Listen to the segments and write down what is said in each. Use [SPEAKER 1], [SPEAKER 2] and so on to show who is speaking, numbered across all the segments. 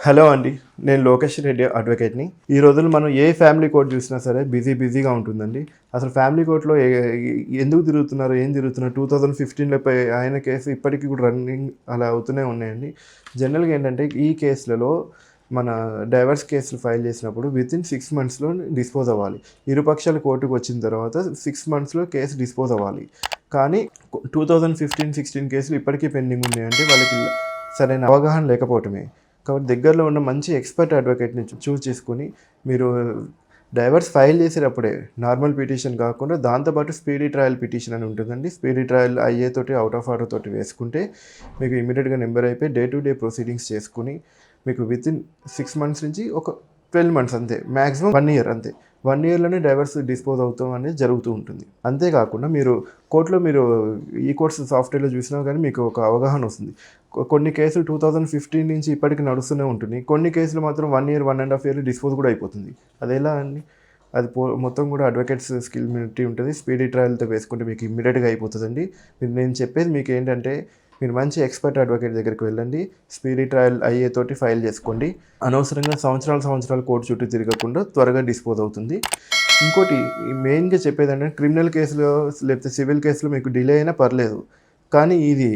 [SPEAKER 1] Hello అండి. నేను లోకేష్ రెడ్డి అడ్వకేట్‌ని. ఈ రోజుల్లో మనం ఏ ఫ్యామిలీ కోర్ట్ చూసినా సరే బిజీగా ఉంటుందండి. అసలు ఫ్యామిలీ కోర్ట్‌లో ఎందుకు తిరుగుతున్నారు, ఏం తిరుగుతున్నారు 2015లో అయిన కేసు ఇప్పటికి కూడా రన్నింగ్ అలా అవుతూనే ఉన్నాయండి. జనరల్‌గా ఏంటంటే ఈ కేసులలో మన డైవర్స్ కేసులు ఫైల్ చేసినప్పుడు వితిన్ 6 మంత్స్‌లో డిస్పోజ్ అవ్వాలి. ఇరుపక్షాలు కోర్టుకు వచ్చిన తర్వాత 6 మంత్స్‌లో కేసు డిస్పోజ్ అవ్వాలి. కానీ 2015, 16 కేసులు ఇప్పటికీ పెండింగ్ ఉన్నాయంటే వాళ్ళకి సరైన అవగాహన లేకపోవటమే. కాబట్టి దగ్గరలో ఉన్న మంచి ఎక్స్‌పర్ట్ అడ్వకేట్‌ని చూజ్ చేసుకొని మీరు డైవర్స్ ఫైల్ చేసేటప్పుడే నార్మల్ పిటిషన్ కాకుండా దాంతోపాటు స్పీడీ ట్రయల్ పిటిషన్ అని ఉంటుందండి. స్పీడీ ట్రయల్ ఐఏ తోటి అవుట్ ఆఫ్ ఆర్డర్ తోటి వేసుకుంటే మీకు ఇమ్మీడియట్‌గా నెంబర్ అయిపోయి డే టు డే ప్రొసీడింగ్స్ చేసుకొని మీకు వితిన్ 6 మంత్స్ నుంచి ఒక 12 మంత్స్ అంతే. మాక్సిమం 1 ఇయర్ అంతే. 1 ఇయర్‌లోనే డైవర్స్ డిస్పోజ్ అవుతాం అనేది జరుగుతూ ఉంటుంది. అంతేకాకుండా మీరు కోర్ట్‌లో ఈ కోర్ట్స్ సాఫ్ట్‌వేర్‌లో చూసినా కానీ మీకు ఒక అవగాహన వస్తుంది. కొన్ని కేసులు 2015 నుంచి ఇప్పటికి నడుస్తూనే ఉంటుంది. కొన్ని కేసులు మాత్రం 1 ఇయర్, 1 ½ ఇయర్‌లో డిస్పోజ్ కూడా అయిపోతుంది. అదెలా అండి? అది మొత్తం కూడా అడ్వకేట్స్ స్కిల్ బట్టి ఉంటుంది. స్పీడీ ట్రయల్‌తో వేసుకుంటే మీకు ఇమ్మీడియట్‌గా అయిపోతుందండి. నేను చెప్పేది మీకేంటంటే మీరు మంచి ఎక్స్‌పర్ట్ అడ్వకేట్ దగ్గరికి వెళ్ళండి. స్పీడీ ట్రయల్ ఐఏ తోటి ఫైల్ చేసుకోండి. అనవసరంగా సంవత్సరాలు కోర్టు చుట్టూ తిరగకుండా త్వరగా డిస్పోజ్ అవుతుంది. ఇంకోటి మెయిన్‌గా చెప్పేదేంటంటే క్రిమినల్ కేసులో లేకపోతే సివిల్ కేసులో మీకు డిలే అయినా పర్లేదు. కానీ ఇది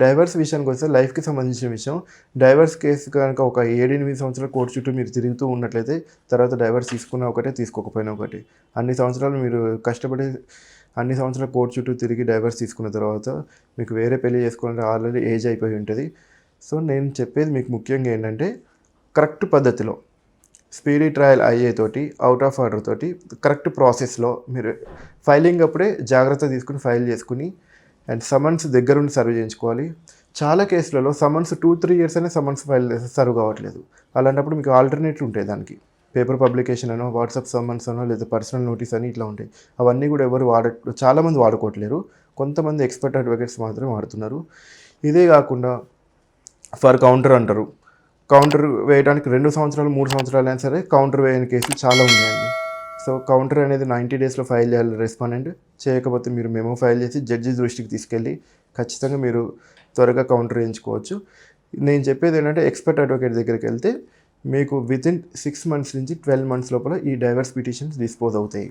[SPEAKER 1] డైవర్స్ విషయానికొస్తే లైఫ్‌కి సంబంధించిన విషయం. డైవర్స్ కేసు కనుక ఒక 7, 8 సంవత్సరాలు కోర్టు చుట్టూ మీరు తిరుగుతూ ఉన్నట్లయితే తర్వాత డైవర్స్ తీసుకున్నా ఒకటే, తీసుకోకపోయినా ఒకటే. అన్ని సంవత్సరాలు మీరు కష్టపడి అన్ని సంవత్సరాలు కోర్టు చుట్టూ తిరిగి డైవర్స్ తీసుకున్న తర్వాత మీకు వేరే పెళ్లి చేసుకోవాలంటే ఆల్రెడీ ఏజ్ అయిపోయి ఉంటుంది. సో నేను చెప్పేది మీకు ముఖ్యంగా ఏంటంటే కరెక్ట్ పద్ధతిలో స్పీడీ ట్రయల్ ఐఏ తోటి అవుట్ ఆఫ్ ఆర్డర్ తోటి కరెక్ట్ ప్రాసెస్‌లో మీరు ఫైలింగ్ అప్పుడే జాగ్రత్త తీసుకొని ఫైల్ చేసుకొని అండ్ సమన్స్ దగ్గరుండి సర్వ్ చేయించుకోవాలి. చాలా కేసులలో సమన్స్ 2, 3 ఇయర్స్ అయినా సమన్స్ సర్వ్ కావట్లేదు. అలాంటప్పుడు మీకు ఆల్టర్నేటివ్ ఉంటాయి దానికి. పేపర్ పబ్లికేషన్ అనో, వాట్సాప్ సమన్స్ అనో లేదా పర్సనల్ నోటీస్ అని ఇట్లా ఉంటాయి. అవన్నీ కూడా ఎవరు చాలామంది వాడుకోవట్లేరు. కొంతమంది ఎక్స్‌పర్ట్ అడ్వకేట్స్ మాత్రమే వాడుతున్నారు. ఇదే కాకుండా ఫర్ కౌంటర్ అంటారు. కౌంటర్ వేయడానికి 2 సంవత్సరాలు, 3 సంవత్సరాలు అయినా సరే కౌంటర్ వేయని కేసులు చాలా ఉన్నాయండి. సో కౌంటర్ అనేది 90 డేస్‌లో ఫైల్ చేయాలి రెస్పాండెంట్. చేయకపోతే మీరు మెమో ఫైల్ చేసి జడ్జి దృష్టికి తీసుకెళ్ళి ఖచ్చితంగా మీరు త్వరగా కౌంటర్ వేయించుకోవచ్చు. నేను చెప్పేది ఏంటంటే ఎక్స్‌పర్ట్ అడ్వకేట్ దగ్గరికి వెళ్తే మీకు వితిన్ 6 మంత్స్ నుంచి 12 మంత్స్ లోపల ఈ డైవర్స్ పిటిషన్స్ డిస్పోజ్ అవుతాయి.